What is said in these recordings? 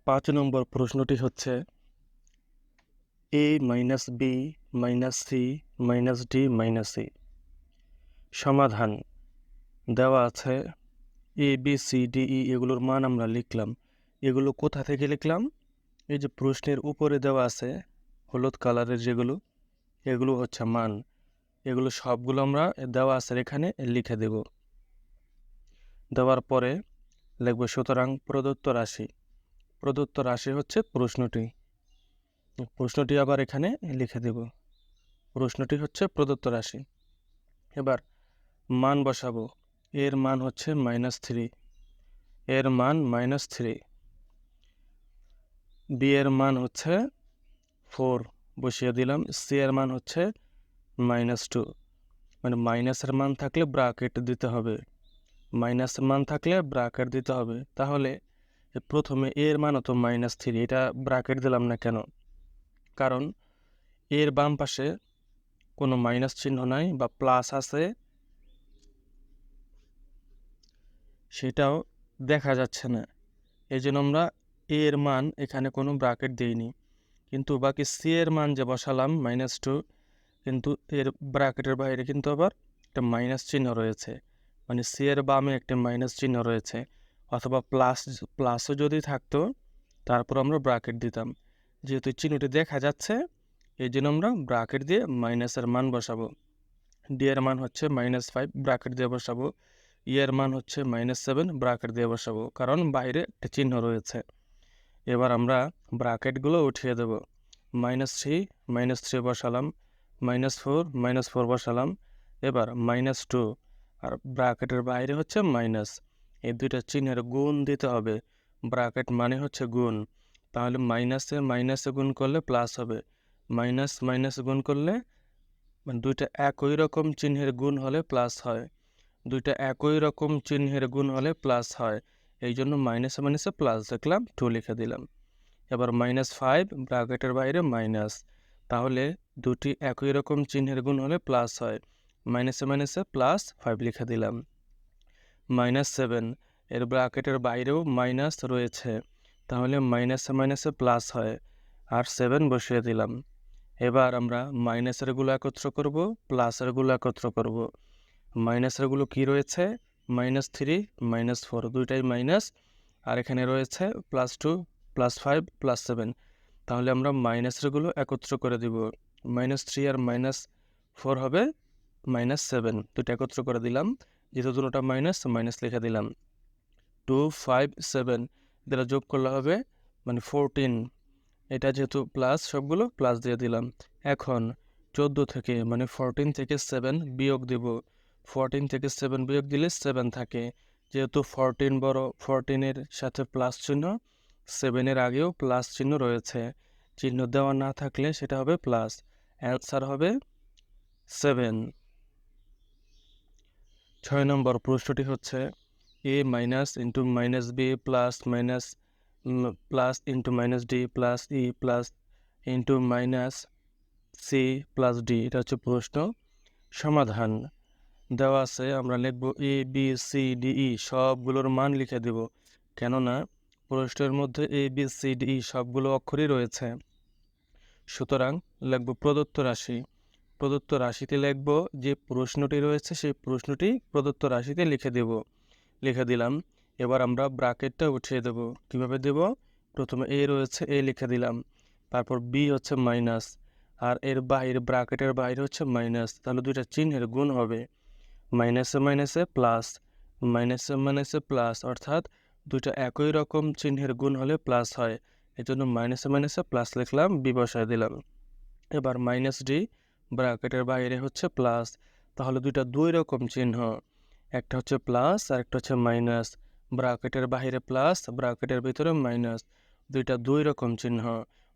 5 নম্বর প্রশ্নটি হচ্ছে a minus B minus C minus D minus E. সমাধান দেওয়া আছে A B C D E, এগুলোর মান আমরা লিখলাম। এগুলো কোথা থেকে লিখলাম? এই যে প্রশ্নের উপরে দেওয়া আছে হলুদ কালারের যেগুলো, এগুলো হচ্ছে মান। এগুলো সবগুলো আমরা দেওয়া আছে এখানে লিখে দেব। দেওয়ার পরে লিখব সুতরাং প্রদত্ত রাশি। প্রদত্ত রাশি হচ্ছে প্রশ্নটি আবার এখানে লিখে দেব। প্রশ্নটি হচ্ছে প্রদত্ত রাশি। এবার মান বসাবো। এর মান হচ্ছে -3, এর মান -3। বি এর মান হচ্ছে 4 বসিয়ে দিলাম। সি এর মান হচ্ছে -2, মানে মাইনাসের মান থাকলে ব্রাকেট দিতে হবে, মাইনাসের মান থাকলে ব্রাকেট দিতে হবে। তাহলে প্রথমে এর মান হতো -3, এটা ব্রাকেট দিলাম না কেন? কারণ এর বাম পাশে কোনো মাইনাস চিহ্ন নাই বা প্লাস আছে, সেটাও দেখা যাচ্ছে না। এই জন্য আমরা এর মান এখানে কোনো ব্রাকেট দিইনি। কিন্তু বাকি সি এর মান যে বসালাম -2, কিন্তু এর ব্র্যাকেটের বাইরে কিন্তু আবার একটা মাইনাস চিহ্ন রয়েছে, মানে সি এর বামে একটা মাইনাস চিহ্ন রয়েছে, অথবা প্লাসও যদি থাকতো তারপর আমরা ব্র্যাকেট দিতাম। যেহেতু চিহ্নটি দেখা যাচ্ছে এই জন্য আমরা ব্র্যাকেট দিয়ে মাইনাসের মান বসাবো। ডি এর মান হচ্ছে -5, ব্র্যাকেট দিয়ে বসাবো। ই এর মান হচ্ছে -7, ব্র্যাকেট দিয়ে বসাবো, কারণ বাইরে একটা চিহ্ন রয়েছে। এবার আমরা ব্র্যাকেটগুলো উঠিয়ে দেব। -3 বসালাম, -4 বসালাম। এবার -2, আর ব্র্যাকেটের বাইরে হচ্ছে মাইনাস। এই দুইটা চিহ্নের গুণ দিতে হবে। ব্র্যাকেট মানে হচ্ছে গুণ, তাহলে মাইনাসে মাইনাসে গুণ করলে প্লাস হবে, মাইনাস মাইনাসে গুণ করলে, মানে দুইটা একই রকম চিহ্নের গুণ হলে প্লাস হয়, দুইটা একই রকম চিহ্নের গুণ হলে প্লাস হয়। এই জন্য মাইনাসে মাইনাসে প্লাস লিখলাম, 2 লিখে দিলাম। এবার -5 ব্র্যাকেটের বাইরে মাইনাস, তাহলে দুটি একই রকম চিহ্নের গুণ হলে প্লাস হয়, মাইনাসে মাইনাসে +5 লিখে দিলাম। -7 এর ব্র্যাকেটের বাইরেও মাইনাস রয়েছে, তাহলে মাইনাসে মাইনাসে প্লাস হয়, আর 7 বসিয়ে দিলাম। এবার আমরা মাইনাসেরগুলো একত্র করব, প্লাসেরগুলো একত্র করব। মাইনাসেরগুলো কি রয়েছে? -3 -4 দুইটাই মাইনাস, আর এখানে রয়েছে +2 +5 +7, তাহলে আমরা মাইনাসেরগুলো একত্র করে দিব। -3 আর -4 হবে -7, দুটো একত্র করে দিলাম। যেহেতু দুটোটা মাইনাস, মাইনাস লিখে দিলাম। 2 5 7 এটা যোগ করলে হবে 14। এটা যেহেতু প্লাস, সবগুলো প্লাস দিয়ে দিলাম। এখন 14 থেকে 14 থেকে 7 বিয়োগ দেব। 14 থেকে 7 বিয়োগ দিলে 7 থাকে। যেহেতু 14 বড়, 14-এর সাথে প্লাস চিহ্ন, 7-এর আগেও প্লাস চিহ্ন রয়েছে। চিহ্ন দেওয়া না থাকলে সেটা হবে প্লাস। অ্যান্সার হবে 7। 6 নম্বর প্রশ্নটি হচ্ছে a minus into minus B plus minus plus into minus D plus E plus into minus C plus D, এটা হচ্ছে প্রশ্ন। সমাধান দেওয়া আছে, আমরা লিখব A B C D E, সবগুলোর মান লিখে দেব, কেননা প্রশ্নের মধ্যে A B C D E সবগুলো অক্ষরই রয়েছে। সুতরাং লিখব প্রদত্ত রাশি। প্রদত্ত রাশিতে লিখব যে প্রশ্নটি রয়েছে সেই প্রশ্নটি প্রদত্ত রাশিতে লিখে দেব। লিখে দিলাম। এবার আমরা ব্র্যাকেটটা উঠিয়ে দেব। কিভাবে দেব? প্রথমে এ রয়েছে, এ লিখে দিলাম। তারপর বি হচ্ছে মাইনাস, আর এর বাইরে ব্র্যাকেটের বাইরে হচ্ছে মাইনাস, তাহলে দুইটা চিহ্নের গুণ হবে। মাইনাসে মাইনাসে প্লাস, মাইনাসে মাইনাসে প্লাস, অর্থাৎ দুইটা একই রকম চিহ্নের গুণ হলে প্লাস হয়। এই জন্য মাইনাসে মাইনাসে প্লাস লিখলাম, বি বসায় দিলাম। এবার মাইনাস ডি, ব্র্যাকেটের বাইরে হচ্ছে প্লাস, তাহলে দুইটা দুই রকম চিহ্ন, একটা হচ্ছে প্লাস আর একটা হচ্ছে মাইনাস। ব্র্যাকেটের বাইরে প্লাস, ব্র্যাকেটের ভিতরে মাইনাস, দুইটা দুই রকম চিহ্ন।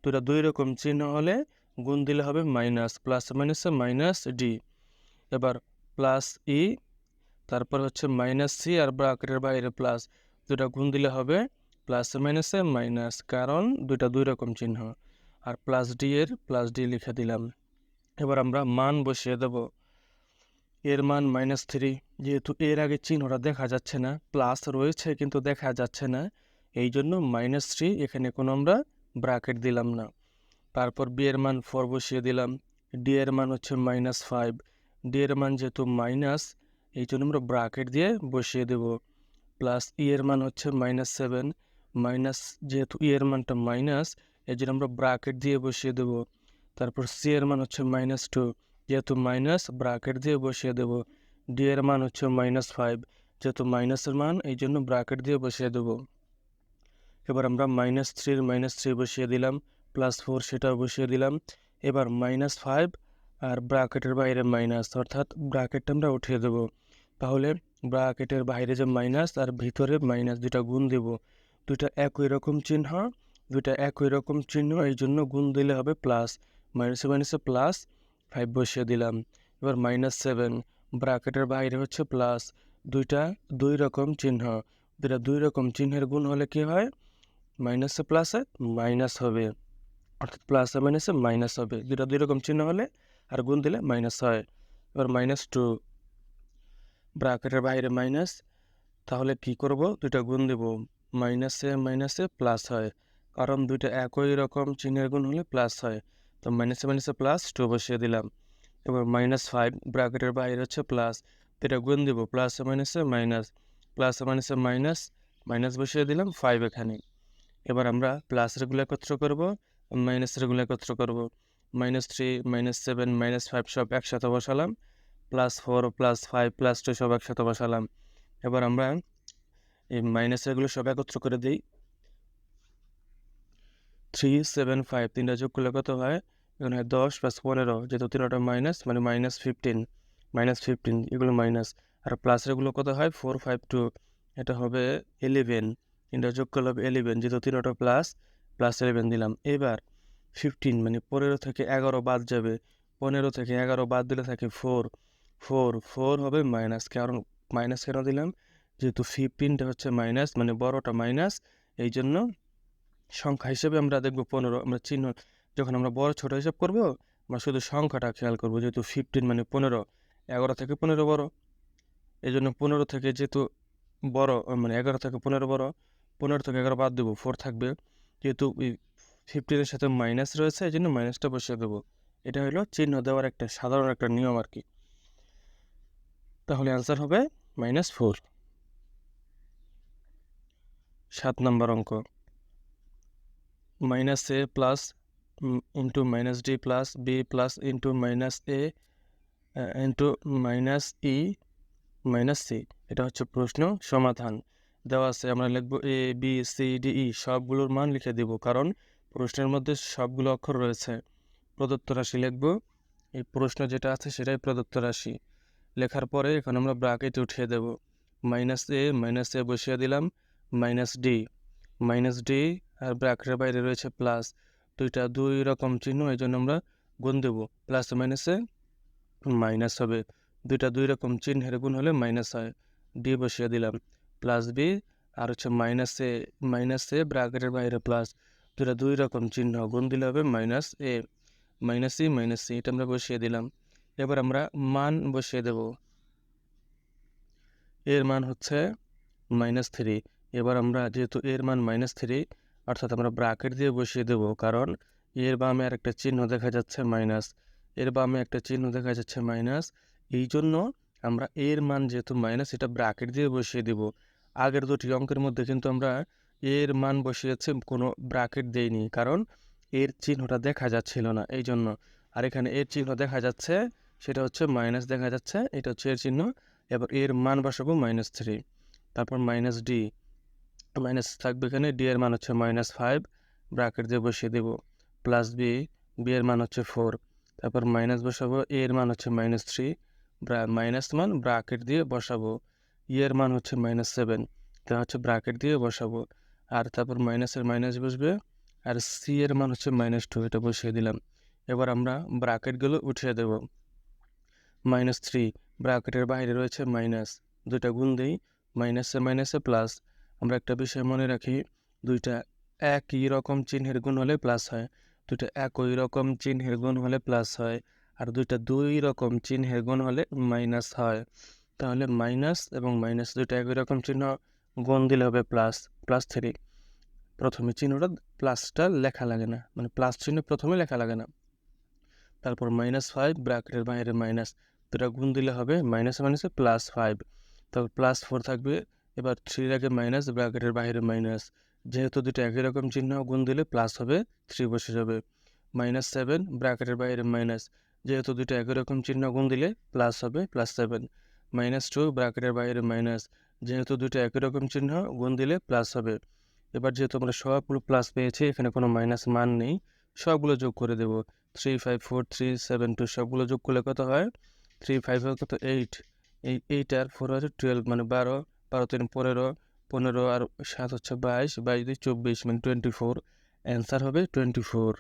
দুইটা দুই রকম চিহ্ন হলে গুণ দিলে হবে মাইনাস, প্লাস মাইনাসে মাইনাস ডি। এবার প্লাস ই, তারপর হচ্ছে মাইনাস সি, আর ব্র্যাকেটের বাইরে প্লাস, দুটা গুণ দিলে হবে প্লাস মাইনাসে মাইনাস, কারণ দুইটা দুই রকম চিহ্ন। আর প্লাস ডি এর প্লাস ডি লিখে দিলাম। এবার আমরা মান বসিয়ে দেব। এর মান -3, যেহেতু এর আগে চিহ্নটা দেখা যাচ্ছে না, প্লাস রয়েছে কিন্তু দেখা যাচ্ছে না, এই জন্য -3 এখানে কোনো আমরা ব্র্যাকেট দিলাম না। তারপর বি এর মান 4 বসিয়ে দিলাম, ডি এর মান হচ্ছে -5, ডি এর মান যেহেতু মাইনাস এই জন্য আমরা ব্র্যাকেট দিয়ে বসিয়ে দেব, প্লাস ই এর মান হচ্ছে -7, মাইনাস যেহেতু ই এর মানটা মাইনাস এই জন্য আমরা ব্র্যাকেট দিয়ে বসিয়ে দেব। তারপর সি এর মান হচ্ছে -2, যেহেতু মাইনাস ব্র্যাকেট দিয়ে বসিয়ে দেব। ডি এর মান হচ্ছে -5, যেহেতু মাইনাসের মান এই জন্য ব্র্যাকেট দিয়ে বসিয়ে দেব। এবার আমরা -3 বসিয়ে দিলাম, +4 সেটাও বসিয়ে দিলাম। এবার -5 আর ব্র্যাকেটের বাইরে মাইনাস, অর্থাৎ ব্র্যাকেটটা আমরা উঠিয়ে দেব। তাহলে ব্র্যাকেটের বাইরে যে মাইনাস আর ভিতরে মাইনাস দুইটা গুণ দেব, দুইটা একই রকম চিহ্ন, এই জন্য গুণ দিলে হবে প্লাস, মাইনাসে মাইনাসে +5 বসিয়ে দিলাম। এবার -7 ব্র্যাকেটের বাইরে হচ্ছে প্লাস, দুইটা দুই রকম চিহ্ন, দুইটা দুই রকম চিহ্নের গুণ হলে কি হয়, মাইনাসে প্লাসে মাইনাস হবে, অর্থাৎ প্লাসে মাইনাসে মাইনাস হবে, দুইটা দুই রকম চিহ্ন হলে আর গুণ দিলে মাইনাস হয়। এবার -2 ব্র্যাকেটের বাইরে মাইনাস, তাহলে কি করব, দুইটা গুণ দেব, মাইনাসে মাইনাসে প্লাস হয়, কারণ দুইটা একই রকম চিহ্নের গুণ হলে প্লাস হয়, তো মাইনাসে মাইনাসে +2 বসিয়ে দিলাম। এবার -5 ব্র্যাকেটের বাইরে হচ্ছে প্লাস, দুইটা গুণ দেব, প্লাসে মাইনাসে মাইনাস, প্লাসে মাইনাসে মাইনাস, মাইনাস বসিয়ে দিলাম 5 এখানে। এবার আমরা প্লাসেরগুলো একত্র করব, মাইনাসেরগুলো একত্র করব, -3 -7 -5 সব একসাথে বসালাম, +4 +5 +2 সব একসাথে বসালাম। এবার আমরা এই মাইনাসেরগুলো সব একত্র করে দিই, 3 7 5 তিনটা যোগ করলে কত হয়, এখানে হয় 10 + 15, যেহেতু তিনটা মাইনাস মানে -15 এগুলো মাইনাস, আর প্লাসেরগুলো কত হয় 4 5 2, এটা হবে 11, তিনটা যোগ করলে হবে 11, যেহেতু তিনটা প্লাস +11 দিলাম। এবার 15 মানে 15 থেকে 11 বাদ যাবে, 15 থেকে 11 বাদ দিলে থাকে 4 4 4 হবে মাইনাস, কারণ মাইনাস কেন দিলাম, যেহেতু 15টা হচ্ছে মাইনাস মানে বড়টা মাইনাস, এই জন্য সংখ্যা হিসেবে আমরা দেখব 15, আমরা চিহ্ন যখন আমরা বড় ছোট হিসাব করব আমরা শুধু সংখ্যাটা খেয়াল করব, যেহেতু 15 মানে 15, 11 থেকে 15 বড়, এই জন্য 15 থেকে যেহেতু বড় মানে 11 থেকে 15 বড়, 15 থেকে 11 বাদ দেবো, 4 থাকবে, যেহেতু 15-এর সাথে মাইনাস রয়েছে এই জন্য মাইনাসটা বসিয়ে দেবো। এটা হলো চিহ্ন দেওয়ার একটা সাধারণ একটা নিয়ম আর কি। তাহলে অ্যান্সার হবে -4। 7 নম্বর অঙ্ক, -a plus into -d plus b plus into -a into -e -c, এটা হচ্ছে প্রশ্ন সমাধান। দেওয়া আছে, আমরা লিখব a b c d e, সবগুলোর মান লিখে দিব, কারণ প্রশ্নের মধ্যে সবগুলো অক্ষর রয়েছে। প্রদত্ত রাশি লিখব, এই প্রশ্ন যেটা আছে সেটাই প্রদত্ত রাশি। লেখার পরে এখন আমরা ব্র্যাকেট উঠিয়ে দেব, -a বসিয়ে দিলাম, -d আর ব্র্যাকেটের বাইরে রয়েছে প্লাস, দুইটা দুই রকম চিহ্ন এই জন্য আমরা গুণ দেব, প্লাসে মাইনাসে মাইনাস হবে, দুইটা দুই রকম চিহ্নের গুণ হলে মাইনাস হয়, ডি বসিয়ে দিলাম, প্লাস বি আর হচ্ছে মাইনাস এ ব্র্যাকেটের বাইরে প্লাস, দুইটা দুই রকম চিহ্ন গুণ দিলে হবে -a -c, এটা আমরা বসিয়ে দিলাম। এবার আমরা মান বসিয়ে দেব, এর মান হচ্ছে -3, এবার আমরা যেহেতু এর মান -3 অর্থাৎ আমরা ব্র্যাকেট দিয়ে বসিয়ে দেব, কারণ এর বামে আর একটা চিহ্ন দেখা যাচ্ছে মাইনাস, এই জন্য আমরা এর মান যেহেতু মাইনাস এটা ব্র্যাকেট দিয়ে বসিয়ে দেব। আগের দুটি অঙ্কের মধ্যে কিন্তু আমরা এর মান বসিয়েছি, কোনো ব্র্যাকেট দেইনি, কারণ এর চিহ্নটা দেখা যাচ্ছিল না এই জন্য, আর এখানে এর চিহ্ন দেখা যাচ্ছে, সেটা হচ্ছে মাইনাস দেখা যাচ্ছে, এটা হচ্ছে এর চিহ্ন। এবার এর মান বসাবো -3, তারপর -d, মাইনাস থাকবে এখানে, ডি এর মান হচ্ছে -5, ব্র্যাকেট দিয়ে বসিয়ে দেব, প্লাস বি এর মান হচ্ছে 4, তারপর মাইনাস বসাবো, এ এর মান হচ্ছে -3, মাইনাস মান ব্র্যাকেট দিয়ে বসাবো, ই এর মান হচ্ছে -7, তা হচ্ছে ব্র্যাকেট দিয়ে বসাবো, আর তারপর মাইনাসের মাইনাস বসবে, আর সি এর মান হচ্ছে -2, এটা বসিয়ে দিলাম। এবার আমরা ব্র্যাকেটগুলো উঠিয়ে দেব, -3 ব্র্যাকেটের বাইরে রয়েছে মাইনাস, দুইটা গুণ দিই, মাইনাসে প্লাস, আমরা একটা বিষয় মনে রাখি, দুইটা একই রকম চিহ্নের গুণ হলে প্লাস হয়, দুইটা একই রকম চিহ্নের গুণ হলে প্লাস হয়, আর দুইটা দুই রকম চিহ্নের গুণ হলে মাইনাস হয়। তাহলে মাইনাস এবং মাইনাস দুইটা একই রকম চিহ্ন গুণ দিলে হবে +3। প্রথমে চিহ্নটা প্লাসটা লেখা লাগে না, মানে প্লাস চিহ্ন প্রথমে লেখা লাগে না। তারপর -5 ব্র্যাকেটের বাইরে মাইনাস, দুটা গুণ দিলে হবে মাইনাসে মাইনাসে +5। তারপর +4 থাকবে, এবার 3 আগে মাইনাস ব্র্যাকেটের বাইরে মাইনাস, যেহেতু দুটো একই রকম চিহ্ন গুণ দিলে প্লাস হবে 3 বসে যাবে। -7 ব্র্যাকেটের বাইরে মাইনাস, যেহেতু দুটো একই রকম চিহ্ন গুণ দিলে প্লাস হবে +7। -2 ব্র্যাকেটের বাইরে মাইনাস, যেহেতু দুটো একই রকম চিহ্ন গুণ দিলে প্লাস হবে। এবার যেহেতু আমরা সবগুলো প্লাস পেয়েছি, এখানে কোনো মাইনাস মান নেই, সবগুলো যোগ করে দেব। 3 5 4 3 7 2 সবগুলো যোগ করলে কত হয়? 3 5 হয় কত 8, এই 8 আর 4 হচ্ছে 12, মানে 12, 12 3 15, 15 আর 7 হচ্ছে 22, 22 2 24, মানে 24। অ্যান্সার হবে 24।